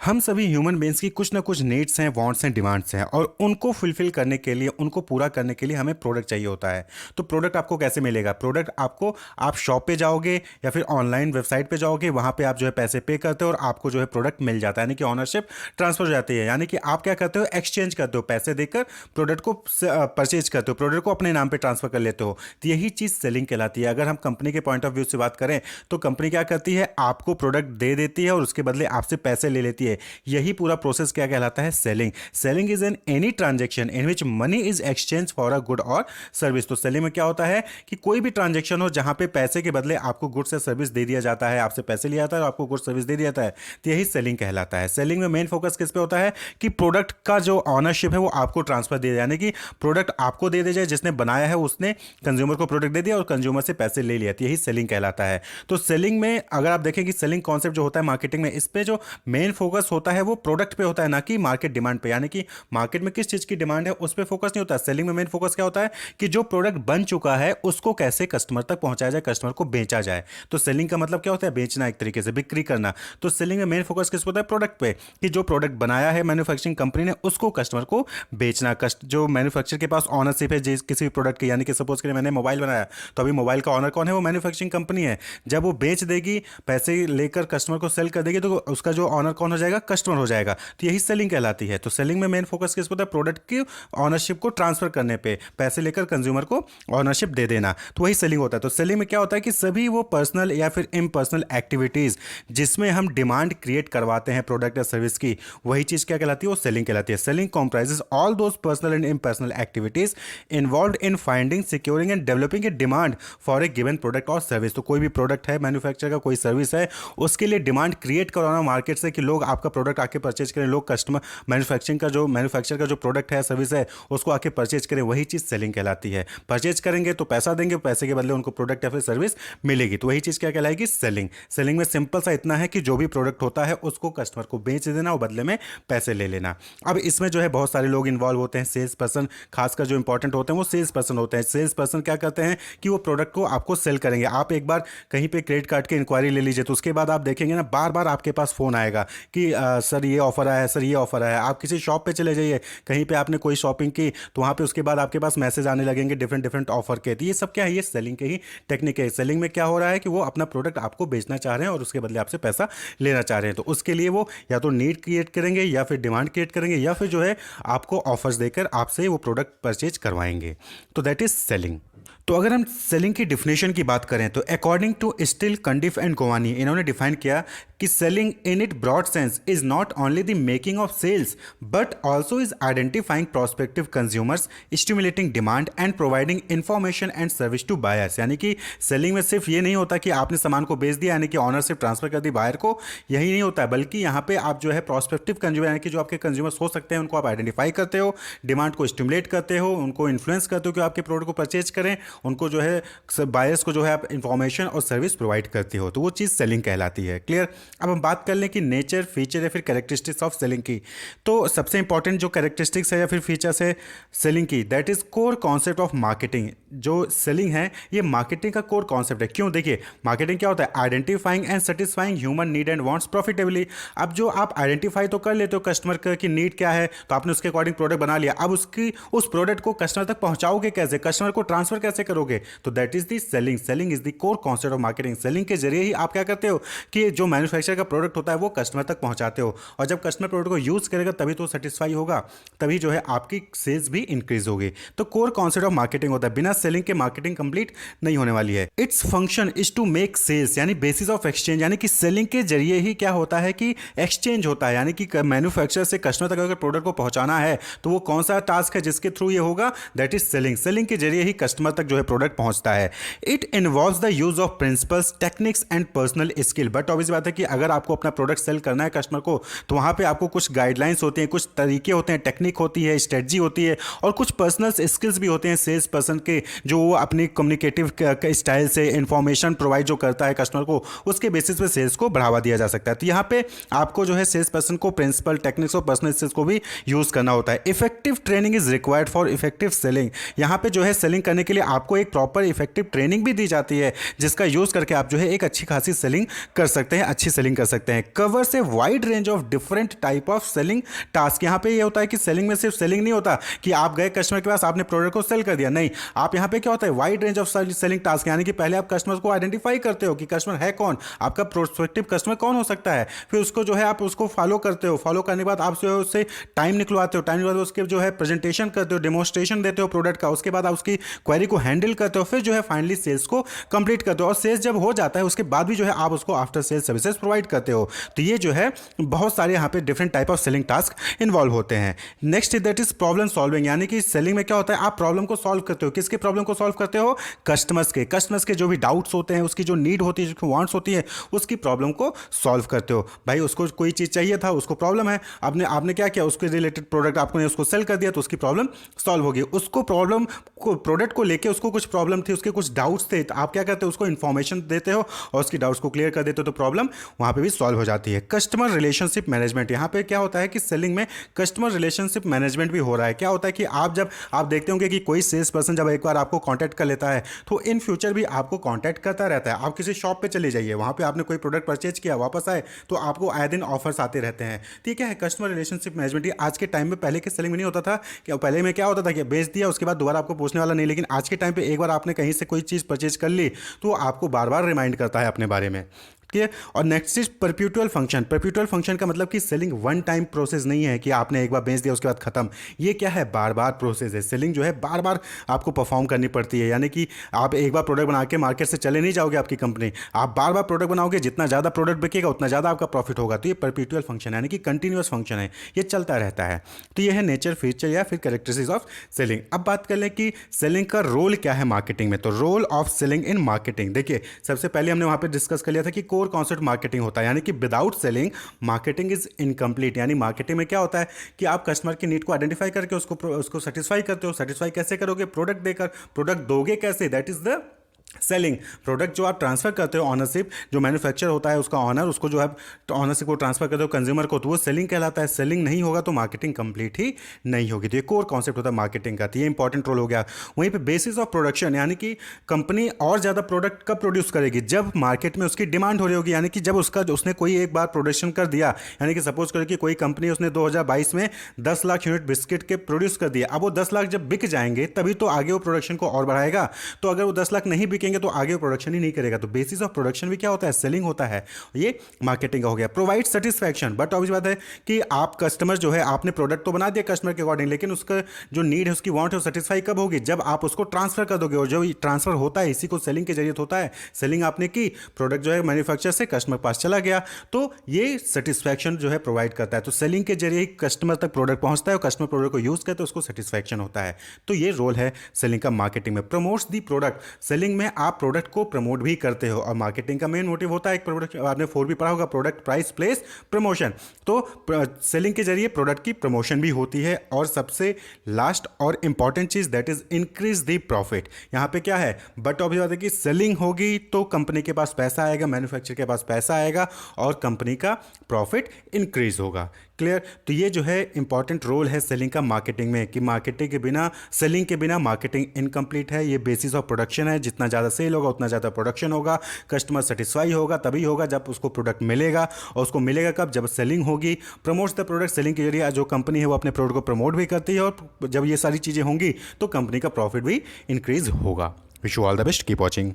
हम सभी human beings की कुछ ना कुछ नीड्स हैं, वांट्स हैं, डिमांड्स हैं और उनको फुलफिल करने के लिए, उनको पूरा करने के लिए हमें प्रोडक्ट चाहिए होता है। तो प्रोडक्ट आपको कैसे मिलेगा? प्रोडक्ट आपको, आप शॉप पे जाओगे या फिर ऑनलाइन वेबसाइट पे जाओगे, वहाँ पे आप जो है पैसे पे करते हो और आपको जो है प्रोडक्ट मिल जाता है, यानी कि ऑनरशिप ट्रांसफर हो जाती है। यानी कि आप क्या करते हो? एक्सचेंज करते हो, पैसे देकर प्रोडक्ट को परचेज करते हो, प्रोडक्ट को अपने नाम पे ट्रांसफर कर लेते हो। तो यही चीज़ सेलिंग कहलाती है। अगर हम कंपनी के पॉइंट ऑफ व्यू से बात करें तो कंपनी क्या करती है? आपको प्रोडक्ट दे देती है और उसके बदले आपसे पैसे ले लेती है। यही पूरा प्रोसेस क्या कहलाता है? Selling. Selling is an any transaction in which money is exchange for a good और सर्विस। तो सेलिंग में क्या होता है कि कोई भी ट्रांजेक्शन हो जहां पे पैसे के बदले आपको गुड्स या सर्विस दे दिया जाता है, आपसे पैसे लिया जाता है और आपको गुड्स सर्विस दे दिया जाता है, तो यही सेलिंग कहलाता है। सेलिंग में मेन फोकस किस पे होता है कि प्रोडक्ट का जो ऑनरशिप है वो आपको ट्रांसफर दे, यानी कि प्रोडक्ट आपको दे दिया जाए, जिसने बनाया है उसने कंज्यूमर को प्रोडक्ट दे दिया और कंज्यूमर से पैसे ले लिया, तो यही सेलिंग कहलाता है। तो सेलिंग में अगर आप देखें कि सेलिंग कॉन्सेप्ट जो होता है मार्केटिंग में, इस पे जो मेन फोकस होता है वो प्रोडक्ट पे होता है, ना कि मार्केट डिमांड पे। यानी कि मार्केट में किस चीज की डिमांड है उस पे फोकस नहीं होता। सेलिंग में मेन फोकस क्या होता है कि जो प्रोडक्ट बन चुका है उसको कैसे कस्टमर तक पहुंचाया जाए, कस्टमर को बेचा जाए। तो सेलिंग का मतलब क्या होता है? बेचना, एक तरीके से बिक्री करना। तो सेलिंग में मेन फोकस किस पे होता है? प्रोडक्ट पे, कि जो प्रोडक्ट बनाया है मैन्युफैक्चरिंग कंपनी ने उसको कस्टमर को बेचना। जो मैन्युफैक्चर के पास ऑनरशिप है किसी भी प्रोडक्ट की, यानी कि सपोज करिए मैंने मोबाइल बनाया, तो अभी मोबाइल का ऑनर कौन है? वो मैन्युफैक्चरिंग कंपनी है। जब वो बेच देगी, पैसे लेकर कस्टमर को सेल कर देगी, तो उसका जो ऑनर कौन हो जाएगा? कस्टमर हो जाएगा। तो यही सेलिंग कहलाती है। तो सेलिंग में मेन फोकस किस पे होता है? प्रोडक्ट की ऑनरशिप को ट्रांसफर करने पे, पैसे लेकर कंज्यूमर को ऑनरशिप दे देना, तो वही सेलिंग होता है। तो सेलिंग में क्या होता है कि सभी वो पर्सनल या फिर इम्पर्सनल एक्टिविटीज जिसमें हम डिमांड क्रिएट करवाते हैं प्रोडक्ट या सर्विस की, वही चीज क्या कहलाती है? वो सेलिंग कहलाती है। Selling comprises all those personal and impersonal activities involve in finding, securing and developing a demand for a given product और सर्विस। तो कोई भी प्रोडक्ट है मैन्युफैक्चर का, कोई सर्विस है, उसके लिए डिमांड क्रिएट करवाना मार्केट से कि लोग आपका प्रोडक्ट आके परचेज करें, लोग कस्टमर मैन्युफैक्चर का जो प्रोडक्ट है, सर्विस है, उसको आके परचेज करें, वही चीज़ सेलिंग कहलाती है। परचेज करेंगे तो पैसा देंगे, पैसे के बदले उनको प्रोडक्ट या फिर सर्विस मिलेगी, तो वही चीज़ क्या कहलाएगी? सेलिंग। सेलिंग में सिंपल सा इतना है कि जो भी प्रोडक्ट होता है उसको कस्टमर को बेच देना और बदले में पैसे ले लेना। अब इसमें जो है बहुत सारे लोग इन्वॉल्व होते हैं। सेल्स पर्सन खासकर जो इंपॉर्टेंट होते हैं वो सेल्स पर्सन होते हैं। सेल्स पर्सन क्या करते हैं कि वो प्रोडक्ट को आपको सेल करेंगे। आप एक बार कहीं पे क्रेडिट कार्ड की इंक्वायरी ले लीजिए, तो उसके बाद आप देखेंगे ना, बार बार आपके पास फोन आएगा कि सर ये ऑफर आया है, सर ये ऑफर आया है। आप किसी शॉप पे चले जाइए, कहीं पे आपने कोई शॉपिंग की, तो वहाँ पे उसके बाद आपके पास मैसेज आने लगेंगे डिफरेंट डिफरेंट ऑफर के। तो ये सब क्या है? ये सेलिंग के ही टेक्निक है। सेलिंग में क्या हो रहा है कि वो अपना प्रोडक्ट आपको बेचना चाह रहे हैं और उसके बदले आपसे पैसा लेना चाह रहे हैं। तो उसके लिए वो या तो नीड क्रिएट करेंगे या फिर डिमांड क्रिएट करेंगे या फिर जो है आपको ऑफर्स देकर आपसे वो प्रोडक्ट परचेज करवाएंगे। तो दैट इज सेलिंग। तो अगर हम सेलिंग की डिफिनेशन की बात करें तो according to Still, Cundiff and Govoni, इन्होंने डिफाइन किया कि selling in it broad sense is not only the making of sales but also is identifying prospective consumers, stimulating demand and providing information and service to buyers. यानी कि selling में सिर्फ ये नहीं होता कि आपने सामान को बेच दिया, यानी कि ऑनरशिप ट्रांसफर कर दी बायर को, यही नहीं होता है, बल्कि यहाँ पे आप जो है प्रोस्पेक्टिव कंज्यूमर, यानी कि जो आपके कंज्यूमर्स हो सकते हैं, उनको आप आइडेंटिफाई करते हो, डिमांड को स्टिमुलेट करते हो, उनको इन्फ्लुएंस करते हो कि आपके प्रोडक्ट को परचेज करें, उनको जो है बायर्स को जो है आप इंफॉर्मेशन और सर्विस प्रोवाइड करती हो, तो वो चीज़ सेलिंग कहलाती है। क्लियर? अब हम बात कर लें कि नेचर, फीचर या फिर कैरेक्टरिस्टिक्स ऑफ सेलिंग की। तो सबसे इंपॉर्टेंट जो कैरेक्टरिस्टिक्स है या फिर फीचर्स है सेलिंग की, that is core concept of marketing. जो सेलिंग है ये मार्केटिंग का कोर कॉन्सेप्ट है। क्यों? देखिए, मार्केटिंग क्या होता है? Identifying and satisfying human need and wants profitably. अब जो आप आइडेंटिफाई तो कर लेते हो कस्टमर की नीड क्या है, तो आपने उसके अकॉर्डिंग प्रोडक्ट बना लिया। अब उस प्रोडक्ट को कस्टमर तक पहुंचाओगे कैसे, कस्टमर को ट्रांसफर कैसे करोगे? तो that is the selling. Selling is the core concept of marketing. Selling के जरिए ही आप क्या करते हो कि जो मैन्युफैक्चर का प्रोडक्ट होता है वो कस्टमर तक पहुंचाते हो, और जब कस्टमर प्रोडक्ट को यूज करेगा तभी तो सेटिस्फाई होगा, तभी जो है आपकी सेल्स भी इंक्रीज होगी। तो कोर कॉन्सेप्ट ऑफ मार्केटिंग होता है। बिना सेलिंग के मार्केटिंग कंप्लीट नहीं होने वाली है। Its function is to make sales, यानी बेसिस ऑफ एक्सचेंज, यानी कि सेलिंग के जरिए ही क्या होता है कि एक्सचेंज होता है, यानी कि मैन्युफैक्चर से कस्टमर तक अगर प्रोडक्ट को पहुंचाना है तो वो कौन सा टास्क है जिसके थ्रू ये होगा? That is selling. सेलिंग के जरिए ही कस्टमर तक जो है प्रोडक्ट पहुंचता है। It involves the use of principles, techniques and personal skill. But obvious बात है कि अगर आपको अपना प्रोडक्ट सेल करना है कस्टमर को, तो वहां पे आपको कुछ गाइडलाइंस होती हैं, कुछ तरीके होते हैं, टेक्निक होती है, स्ट्रेटजी होती है और कुछ पर्सनल स्किल्स भी होते हैं सेल्स पर्सन के, जो वो अपनी कम्युनिकेटिव स्टाइल से इंफॉर्मेशन प्रोवाइड जो करता है कस्टमर को, उसके बेसिस पे सेल्स को बढ़ावा दिया जा सकता है। तो यहाँ पे आपको जो है सेल्स पर्सन को प्रिंसिपल, टेक्निक्स और पर्सनल स्किल्स को भी यूज करना होता है। Effective training is required for effective selling. यहाँ पे जो है सेलिंग करने के लिए आपको एक प्रॉपर इफेक्टिव ट्रेनिंग भी दी जाती है, जिसका यूज़ करके आप जो है एक अच्छी खासी सेलिंग कर सकते हैं, अच्छी सेलिंग कर सकते हैं। Covers a wide range of different type of selling task. यहाँ पे ये होता है कि सेलिंग में सिर्फ सेलिंग नहीं होता कि आप गए कस्टमर के पास, आपने प्रोडक्ट को सेल कर दिया, नहीं। आप यहाँ पे क्या होता है, wide range of selling task, यानी कि पहले आप कस्टमर को आइडेंटिफाई करते हो कि कस्टमर है कौन, आपका प्रोस्पेक्टिव कस्टमर कौन हो सकता है, फिर उसको जो है आप उसको फॉलो करते हो, फॉलो करने के बाद आप जो है उससे टाइम निकलवाते हो, टाइम के बाद उसके जो है प्रेजेंटेशन करते हो, डेमोस्ट्रेशन देते हो प्रोडक्ट का, उसके बाद आप उसकी क्वेरी को हैंडल करते हो, फिर जो है फाइनली सेल्स को कंप्लीट करते हो। और सेल्स जब हो जाता है उसके बाद भी जो है आप उसको आफ्टर सेल्स सर्विसेज प्रोवाइड करते हो। तो ये जो है बहुत सारे यहाँ पे different type of selling task involve होते हैं। Next that is problem solving, यानी कि सेलिंग में क्या होता है, आप प्रॉब्लम को सॉल्व करते हो। किसके प्रॉब्लम को सॉल्व करते हो, कस्टमर्स के जो भी डाउट्स होते हैं, उसकी जो नीड होती है, जो वांट्स होती है, उसकी प्रॉब्लम को सॉल्व करते हो। भाई उसको कोई चीज़ चाहिए था, उसको प्रॉब्लम है, आपने आपने क्या किया, उसके रिलेटेड प्रोडक्ट आपने उसको सेल कर दिया, तो उसकी प्रॉब्लम सॉल्व हो गई। उसको प्रॉब्लम को प्रोडक्ट को लेके उसको कुछ प्रॉब्लम थी, उसके कुछ डाउट्स थे, तो आप क्या करते हो, उसको इन्फॉर्मेशन देते हो और उसकी डाउट्स को क्लियर कर देते हो, तो प्रॉब्लम वहाँ पे भी सॉल्व हो जाती है। कस्टमर रिलेशनशिप मैनेजमेंट, यहाँ पे क्या होता है कि सेलिंग में कस्टमर रिलेशनशिप मैनेजमेंट भी हो रहा है। क्या होता है कि आप देखते होंगे कि कोई सेल्स पर्सन जब एक बार आपको कॉन्टैक्ट कर लेता है तो इन फ्यूचर भी आपको कॉन्टैक्ट करता रहता है। आप किसी शॉप पे चले जाइए, वहाँ पे आपने कोई प्रोडक्ट परचेज किया, वापस आए तो आपको आए दिन ऑफर्स आते रहते हैं। ठीक है, कस्टमर रिलेशनशिप मैनेजमेंट आज के टाइम में, पहले के सेलिंग में नहीं होता था कि पहले में क्या होता था कि बेच दिया, उसके बाद दोबारा आपको पूछने वाला नहीं, लेकिन आज के टाइम पे एक बार आपने कहीं से कोई चीज़ परचेज कर ली तो आपको बार बार रिमाइंड करता है अपने बारे में। ठीक है, और नेक्स्ट इज परप्यूटुअल फंक्शन। परप्यूटुअल फंक्शन का मतलब कि सेलिंग वन टाइम प्रोसेस नहीं है कि आपने एक बार बेच दिया उसके बाद खत्म। ये क्या है, बार बार प्रोसेस है। सेलिंग जो है बार बार आपको परफॉर्म करनी पड़ती है, यानी कि आप एक बार प्रोडक्ट बना के मार्केट से चले नहीं जाओगे आपकी कंपनी, आप बार बार प्रोडक्ट बनाओगे, जितना ज़्यादा प्रोडक्ट बिकेगा उतना ज़्यादा आपका प्रॉफिट होगा। तो ये परप्यूटुअल फंक्शन है, यानी कि कंटिन्यूअस फंक्शन है, ये चलता रहता है। तो ये है नेचर, फीचर या फिर कैरेक्टरिस्टिक्स ऑफ सेलिंग। अब बात कर लें कि सेलिंग का रोल क्या है मार्केटिंग में। तो role of selling in marketing, देखिए सबसे पहले हमने वहाँ पर डिस्कस कर लिया था कि कोर कॉन्सेप्ट मार्केटिंग होता है, यानी कि without selling marketing is incomplete. यानी मार्केटिंग में क्या होता है कि आप कस्टमर की नीड को आइडेंटिफाई करके उसको सेटिस्फाई करते हो। सेटिस्फाई कैसे करोगे, प्रोडक्ट देकर। प्रोडक्ट दोगे कैसे, that is the selling. Product जो आप ट्रांसफर करते हो, ऑनरशिप जो मैन्युफैक्चर होता है उसका ऑनर, उसको जो है ऑनरशिप को ट्रांसफर करते हो कंज्यूमर को, तो वो सेलिंग कहलाता है। सेलिंग नहीं होगा तो मार्केटिंग कंप्लीट ही नहीं होगी। तो ये कोर कॉन्सेप्ट होता है मार्केटिंग का, तो ये इंपॉर्टेंट रोल हो गया। वहीं पे बेसिस ऑफ प्रोडक्शन, यानी कि कंपनी और ज़्यादा प्रोडक्ट कब प्रोड्यूस करेगी, जब मार्केट में उसकी डिमांड हो रही होगी, यानी कि जब उसने कोई एक बार प्रोडक्शन कर दिया, यानी कि सपोज करो कि कोई कंपनी उसने 2022 में 10 लाख यूनिट बिस्किट के प्रोड्यूस कर दिया। अब वो 10 लाख जब बिक जाएंगे तभी तो आगे वो प्रोडक्शन को और बढ़ाएगा। तो अगर वो 10 लाख नहीं बिकेंगे तो आगे प्रोडक्शन ही नहीं करेगा। तो बेसिस ऑफ प्रोडक्शन भी क्या होता है, सेलिंग होता है। ये मार्केटिंग का हो गया। प्रोवाइड सेटिस्फैक्शन, बट ऑब्वियस बात है कि आप कस्टमर जो है, आपने प्रोडक्ट तो बना दिया कस्टमर के अकॉर्डिंग, लेकिन उसका जो नीड है, उसकी वांट है, सेटिस्फाई कब होगी, जब आप उसको ट्रांसफर कर दोगे। और जो ट्रांसफर होता है इसी को सेलिंग के जरिए होता है। सेलिंग आपने की, प्रोडक्ट जो है मैन्युफैक्चर से कस्टमर पास चला गया, तो ये सेटिस्फैक्शन जो है प्रोवाइड करता है। तो सेलिंग के जरिए ही कस्टमर तक प्रोडक्ट पहुंचता है और कस्टमर प्रोडक्ट को यूज करते हैं, उसको सेटिस्फैक्शन होता है। तो ये रोल है सेलिंग का मार्केटिंग में। प्रमोट्स दी प्रोडक्ट, सेलिंग में आप प्रोडक्ट को प्रमोट भी करते हो, और मार्केटिंग का मेन मोटिव होता है, एक प्रोडक्ट आपने 4 भी पढ़ा होगा, प्रोडक्ट प्राइस प्लेस प्रमोशन। तो सेलिंग के जरिए प्रोडक्ट की प्रमोशन भी होती है। और सबसे लास्ट और इंपॉर्टेंट चीज that is increase the profit. यहां पे क्या है, बट ऑब्वियस बात है कि सेलिंग होगी तो कंपनी के पास पैसा आएगा, मैन्युफैक्चर के पास पैसा आएगा और कंपनी का प्रॉफिट इंक्रीज होगा। क्लियर। तो ये जो है इंपॉर्टेंट रोल है सेलिंग का मार्केटिंग में, कि मार्केटिंग के बिना, सेलिंग के बिना मार्केटिंग इनकम्प्लीट है। ये बेसिस ऑफ प्रोडक्शन है, जितना ज़्यादा सेल होगा उतना ज़्यादा प्रोडक्शन होगा, कस्टमर सेटिस्फाई होगा तभी होगा जब उसको प्रोडक्ट मिलेगा। और उसको मिलेगा कब, जब सेलिंग होगी। प्रमोट्स द प्रोडक्ट, सेलिंग के जरिए जो कंपनी है वो अपने प्रोडक्ट को प्रमोट भी करती है, और जब ये सारी चीज़ें होंगी तो कंपनी का प्रॉफिट भी इंक्रीज होगा। Wish you all the best, keep watching.